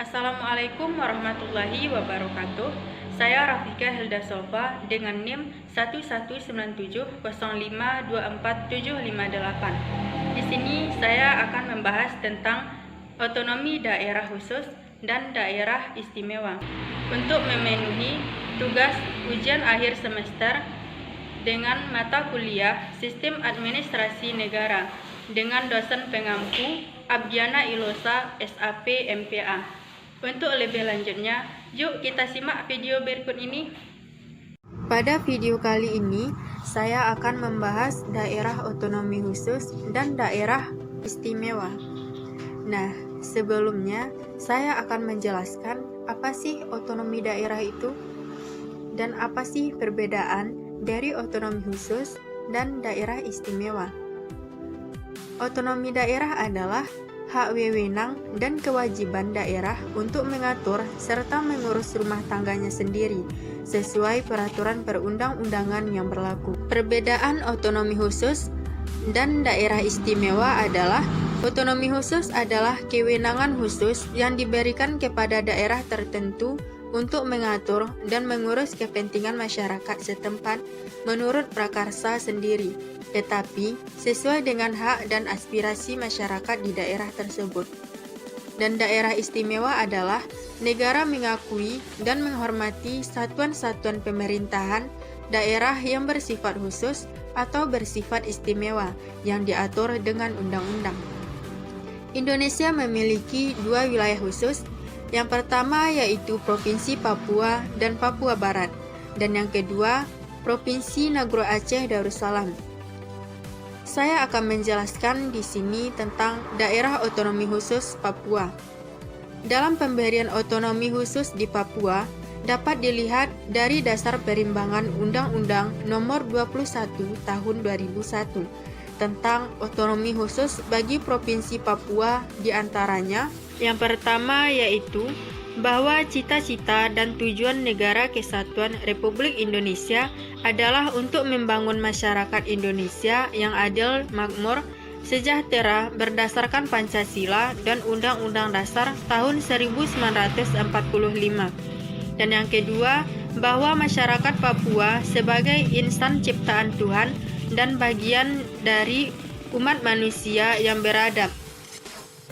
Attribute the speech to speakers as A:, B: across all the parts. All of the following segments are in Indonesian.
A: Assalamualaikum warahmatullahi wabarakatuh. Saya Rafika Hilda Sofa dengan NIM 11770524758. Di sini saya akan membahas tentang otonomi daerah khusus dan daerah istimewa. Untuk memenuhi tugas ujian akhir semester dengan mata kuliah Sistem Administrasi Negara dengan dosen pengampu Abdiana Ilosa, SAP MPA. Untuk lebih lanjutnya, yuk kita simak video berikut ini. Pada video kali ini, saya akan membahas daerah otonomi khusus dan daerah istimewa. Nah, sebelumnya saya akan menjelaskan apa sih otonomi daerah itu dan apa sih perbedaan dari otonomi khusus dan daerah istimewa. Otonomi daerah adalah hak wewenang dan kewajiban daerah untuk mengatur serta mengurus rumah tangganya sendiri sesuai peraturan perundang-undangan yang berlaku. Perbedaan otonomi khusus dan daerah istimewa adalah otonomi khusus adalah kewenangan khusus yang diberikan kepada daerah tertentu untuk mengatur dan mengurus kepentingan masyarakat setempat menurut prakarsa sendiri, tetapi sesuai dengan hak dan aspirasi masyarakat di daerah tersebut. Dan daerah istimewa adalah negara mengakui dan menghormati satuan-satuan pemerintahan daerah yang bersifat khusus atau bersifat istimewa yang diatur dengan undang-undang. Indonesia memiliki dua wilayah khusus. Yang pertama yaitu Provinsi Papua dan Papua Barat, dan yang kedua Provinsi Nagro Aceh Darussalam. Saya akan menjelaskan di sini tentang daerah otonomi khusus Papua. Dalam pemberian otonomi khusus di Papua dapat dilihat dari dasar perimbangan Undang-Undang Nomor 21 Tahun 2001 tentang otonomi khusus bagi Provinsi Papua, diantaranya yang pertama yaitu bahwa cita-cita dan tujuan Negara Kesatuan Republik Indonesia adalah untuk membangun masyarakat Indonesia yang adil, makmur, sejahtera berdasarkan Pancasila dan Undang-Undang Dasar tahun 1945. Dan yang kedua, bahwa masyarakat Papua sebagai insan ciptaan Tuhan dan bagian dari umat manusia yang beradab,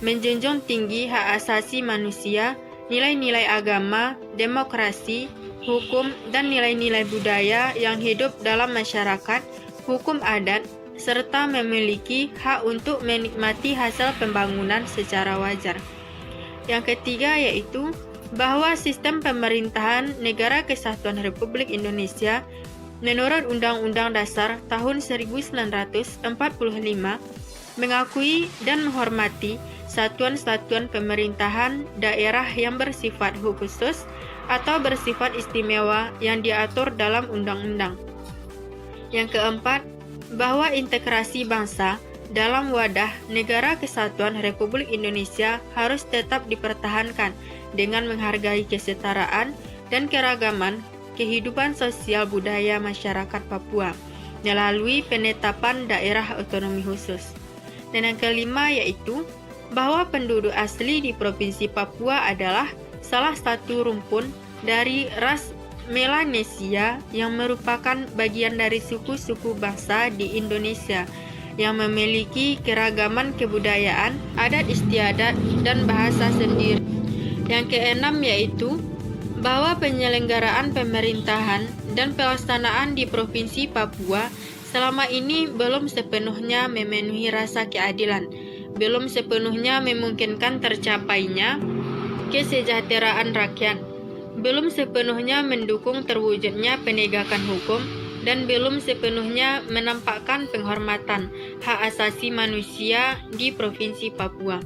A: menjunjung tinggi hak asasi manusia, nilai-nilai agama, demokrasi, hukum, dan nilai-nilai budaya yang hidup dalam masyarakat, hukum adat, serta memiliki hak untuk menikmati hasil pembangunan secara wajar. Yang ketiga yaitu bahwa sistem pemerintahan Negara Kesatuan Republik Indonesia menurut Undang-Undang Dasar tahun 1945 mengakui dan menghormati satuan-satuan pemerintahan daerah yang bersifat khusus atau bersifat istimewa yang diatur dalam undang-undang. Yang keempat, bahwa integrasi bangsa dalam wadah Negara Kesatuan Republik Indonesia harus tetap dipertahankan dengan menghargai kesetaraan dan keragaman kehidupan sosial budaya masyarakat Papua melalui penetapan daerah otonomi khusus. Dan yang kelima yaitu bahwa penduduk asli di Provinsi Papua adalah salah satu rumpun dari ras Melanesia yang merupakan bagian dari suku-suku bangsa di Indonesia yang memiliki keragaman kebudayaan, adat istiadat, dan bahasa sendiri. Yang keenam yaitu bahwa penyelenggaraan pemerintahan dan pelaksanaan di Provinsi Papua selama ini belum sepenuhnya memenuhi rasa keadilan, belum sepenuhnya memungkinkan tercapainya kesejahteraan rakyat, belum sepenuhnya mendukung terwujudnya penegakan hukum, dan belum sepenuhnya menampakkan penghormatan hak asasi manusia di Provinsi Papua.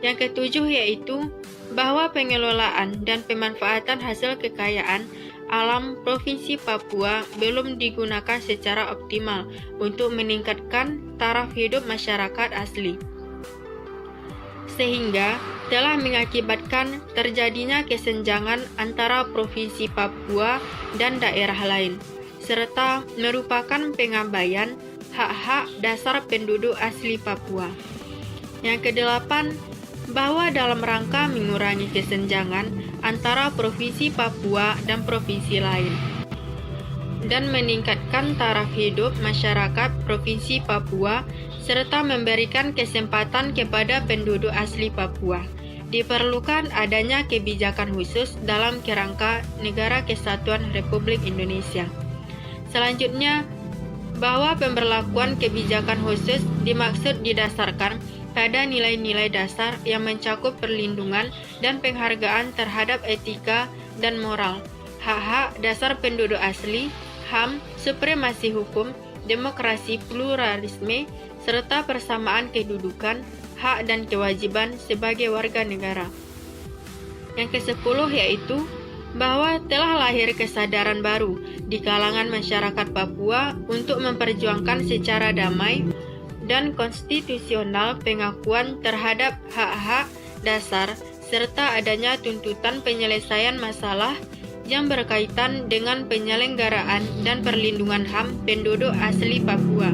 A: Yang ketujuh yaitu bahwa pengelolaan dan pemanfaatan hasil kekayaan alam Provinsi Papua belum digunakan secara optimal untuk meningkatkan taraf hidup masyarakat asli, sehingga telah mengakibatkan terjadinya kesenjangan antara Provinsi Papua dan daerah lain, serta merupakan pengabaian hak-hak dasar penduduk asli Papua. Yang kedelapan, bahwa dalam rangka mengurangi kesenjangan antara Provinsi Papua dan provinsi lain, dan meningkatkan taraf hidup masyarakat Provinsi Papua, serta memberikan kesempatan kepada penduduk asli Papua, diperlukan adanya kebijakan khusus dalam kerangka Negara Kesatuan Republik Indonesia. Selanjutnya, bahwa pemberlakuan kebijakan khusus dimaksud didasarkan pada nilai-nilai dasar yang mencakup perlindungan dan penghargaan terhadap etika dan moral, hak-hak dasar penduduk asli, HAM, supremasi hukum, demokrasi, pluralisme, serta persamaan kedudukan, hak dan kewajiban sebagai warga negara. Yang ke-10 yaitu bahwa telah lahir kesadaran baru di kalangan masyarakat Papua untuk memperjuangkan secara damai dan konstitusional pengakuan terhadap hak-hak dasar serta adanya tuntutan penyelesaian masalah yang berkaitan dengan penyelenggaraan dan perlindungan HAM penduduk asli Papua.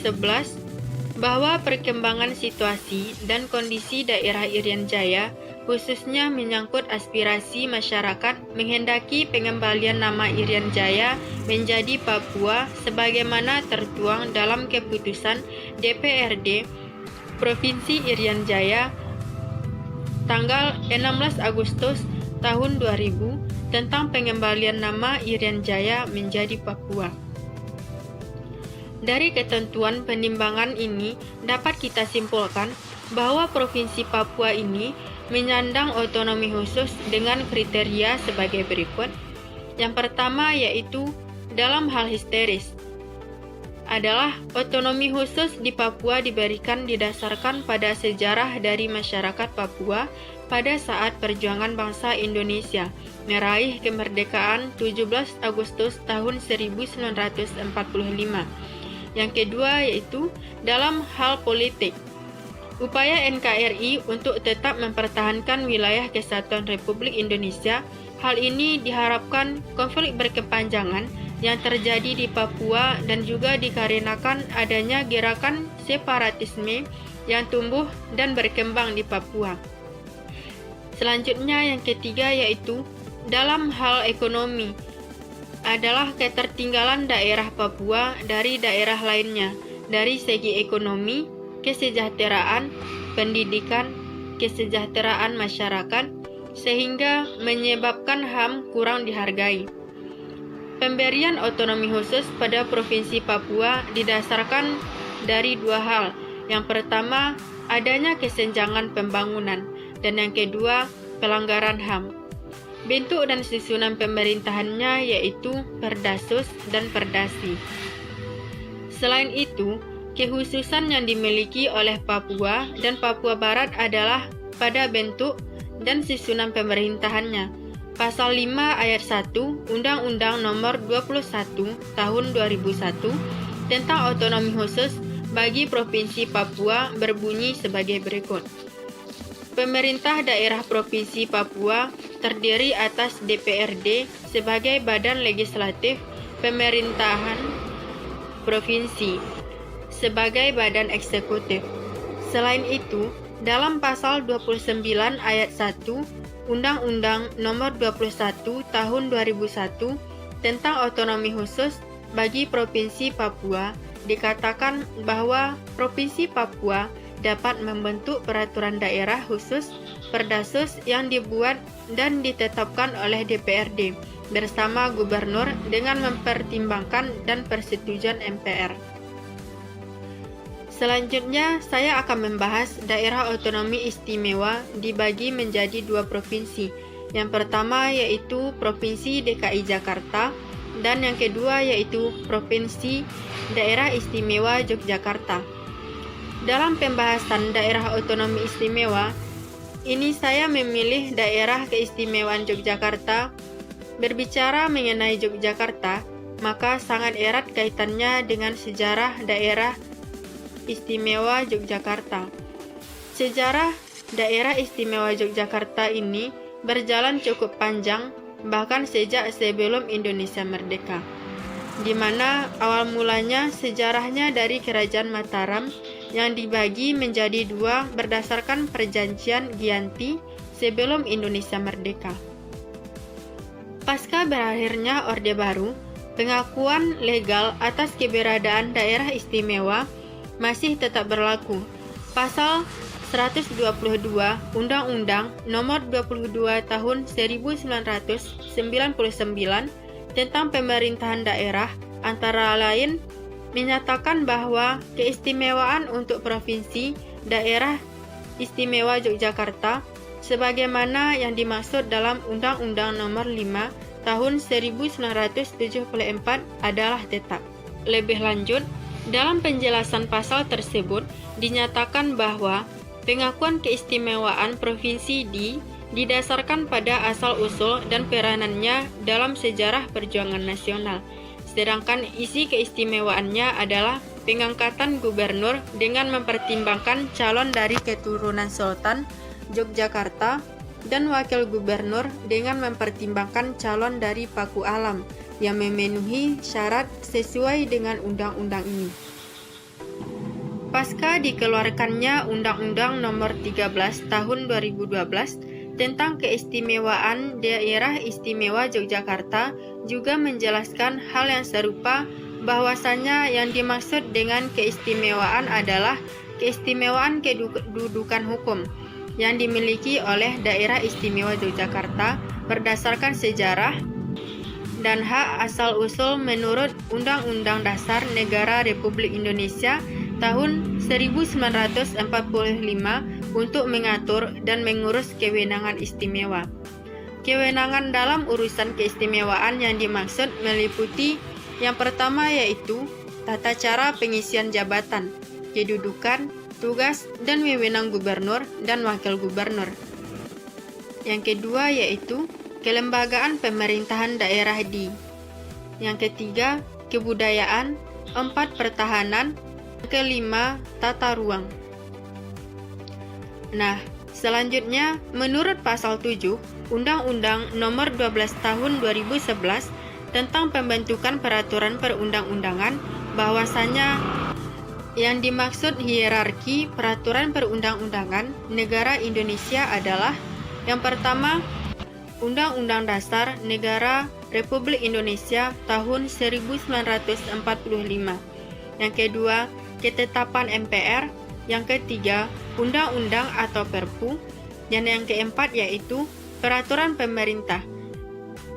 A: 11. Bahwa perkembangan situasi dan kondisi daerah Irian Jaya khususnya menyangkut aspirasi masyarakat menghendaki pengembalian nama Irian Jaya menjadi Papua sebagaimana tertuang dalam keputusan DPRD Provinsi Irian Jaya tanggal 16 Agustus tahun 2000 tentang pengembalian nama Irian Jaya menjadi Papua. Dari ketentuan penimbangan ini dapat kita simpulkan bahwa Provinsi Papua ini menyandang otonomi khusus dengan kriteria sebagai berikut. Yang pertama yaitu dalam hal historis adalah otonomi khusus di Papua diberikan didasarkan pada sejarah dari masyarakat Papua pada saat perjuangan bangsa Indonesia meraih kemerdekaan 17 Agustus tahun 1945. Yang kedua yaitu dalam hal politik. Upaya NKRI untuk tetap mempertahankan wilayah kesatuan Republik Indonesia, hal ini diharapkan konflik berkepanjangan yang terjadi di Papua dan juga dikarenakan adanya gerakan separatisme yang tumbuh dan berkembang di Papua. Selanjutnya yang ketiga yaitu dalam hal ekonomi adalah ketertinggalan daerah Papua dari daerah lainnya dari segi ekonomi, kesejahteraan, pendidikan, kesejahteraan masyarakat, sehingga menyebabkan HAM kurang dihargai. Pemberian otonomi khusus pada Provinsi Papua didasarkan dari dua hal. Yang pertama, adanya kesenjangan pembangunan, dan yang kedua, pelanggaran HAM. Bentuk dan susunan pemerintahannya yaitu Perdasus dan Perdasi. Selain itu, kekhususan yang dimiliki oleh Papua dan Papua Barat adalah pada bentuk dan susunan pemerintahannya. Pasal 5 ayat 1 Undang-Undang Nomor 21 Tahun 2001 tentang otonomi khusus bagi Provinsi Papua berbunyi sebagai berikut. Pemerintah daerah Provinsi Papua terdiri atas DPRD sebagai badan legislatif pemerintahan provinsi sebagai badan eksekutif. Selain itu, dalam pasal 29 ayat 1 Undang-Undang Nomor 21 Tahun 2001 tentang otonomi khusus bagi Provinsi Papua dikatakan bahwa Provinsi Papua dapat membentuk peraturan daerah khusus Perdasus yang dibuat dan ditetapkan oleh DPRD bersama gubernur dengan mempertimbangkan dan persetujuan MPR. Selanjutnya, saya akan membahas daerah otonomi istimewa dibagi menjadi dua provinsi. Yang pertama yaitu Provinsi DKI Jakarta dan yang kedua yaitu Provinsi Daerah Istimewa Yogyakarta. Dalam pembahasan daerah otonomi istimewa, ini saya memilih daerah keistimewaan Yogyakarta. Berbicara mengenai Yogyakarta, maka sangat erat kaitannya dengan sejarah daerah Istimewa Yogyakarta. Sejarah daerah istimewa Yogyakarta ini berjalan cukup panjang, bahkan sejak sebelum Indonesia merdeka, di mana awal mulanya sejarahnya dari Kerajaan Mataram yang dibagi menjadi dua berdasarkan Perjanjian Giyanti sebelum Indonesia merdeka. Pasca berakhirnya Orde Baru, pengakuan legal atas keberadaan daerah istimewa masih tetap berlaku. Pasal 122 Undang-Undang Nomor 22 Tahun 1999 tentang Pemerintahan Daerah antara lain menyatakan bahwa keistimewaan untuk Provinsi Daerah Istimewa Yogyakarta sebagaimana yang dimaksud dalam Undang-Undang Nomor 5 Tahun 1974 adalah tetap. Lebih lanjut, dalam penjelasan pasal tersebut dinyatakan bahwa pengakuan keistimewaan provinsi didasarkan pada asal-usul dan peranannya dalam sejarah perjuangan nasional. Sedangkan isi keistimewaannya adalah pengangkatan gubernur dengan mempertimbangkan calon dari keturunan Sultan Yogyakarta dan wakil gubernur dengan mempertimbangkan calon dari Paku Alam yang memenuhi syarat sesuai dengan undang-undang ini. Pasca dikeluarkannya Undang-Undang Nomor 13 Tahun 2012 tentang keistimewaan Daerah Istimewa Yogyakarta juga menjelaskan hal yang serupa, bahwasanya yang dimaksud dengan keistimewaan adalah keistimewaan kedudukan hukum yang dimiliki oleh Daerah Istimewa Yogyakarta berdasarkan sejarah dan hak asal-usul menurut Undang-Undang Dasar Negara Republik Indonesia tahun 1945 untuk mengatur dan mengurus kewenangan istimewa. Kewenangan dalam urusan keistimewaan yang dimaksud meliputi yang pertama yaitu tata cara pengisian jabatan, kedudukan, tugas, dan wewenang gubernur dan wakil gubernur. Yang kedua yaitu kelembagaan pemerintahan daerah di. Yang ketiga, kebudayaan. 4, pertahanan. Kelima, tata ruang. Nah, selanjutnya menurut pasal 7 Undang-Undang Nomor 12 Tahun 2011 tentang pembentukan peraturan perundang-undangan, bahwasanya yang dimaksud hierarki peraturan perundang-undangan negara Indonesia adalah yang pertama, Undang-Undang Dasar Negara Republik Indonesia tahun 1945. Yang kedua, ketetapan MPR. Yang ketiga, undang-undang atau Perpu. Dan yang keempat yaitu peraturan pemerintah.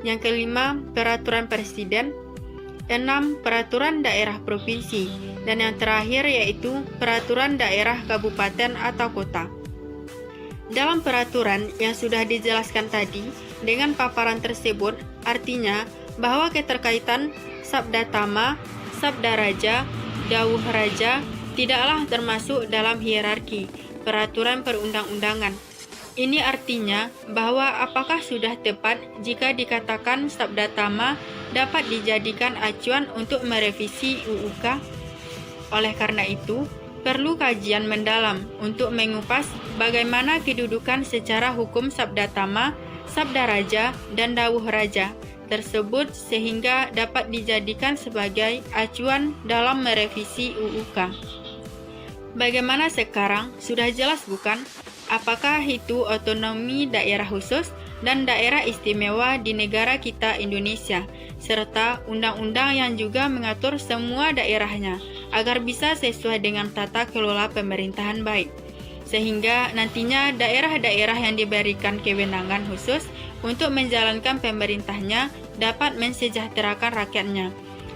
A: Yang kelima, peraturan presiden. 6, peraturan daerah provinsi. Dan yang terakhir yaitu peraturan daerah kabupaten atau kota. Dalam peraturan yang sudah dijelaskan tadi, dengan paparan tersebut artinya bahwa keterkaitan sabda tama, sabda raja, dawuh raja tidaklah termasuk dalam hierarki peraturan perundang-undangan. Ini artinya bahwa apakah sudah tepat jika dikatakan sabda tama dapat dijadikan acuan untuk merevisi UUK? Oleh karena itu, perlu kajian mendalam untuk mengupas bagaimana kedudukan secara hukum sabda tama, sabda raja, dan dawuh raja tersebut sehingga dapat dijadikan sebagai acuan dalam merevisi UUK. Bagaimana sekarang? Sudah jelas bukan? Apakah itu otonomi daerah khusus dan daerah istimewa di negara kita Indonesia, serta undang-undang yang juga mengatur semua daerahnya agar bisa sesuai dengan tata kelola pemerintahan baik, sehingga nantinya daerah-daerah yang diberikan kewenangan khusus untuk menjalankan pemerintahnya dapat mensejahterakan rakyatnya.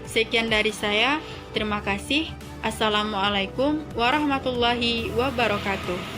A: Sekian dari saya, terima kasih. Assalamualaikum warahmatullahi wabarakatuh.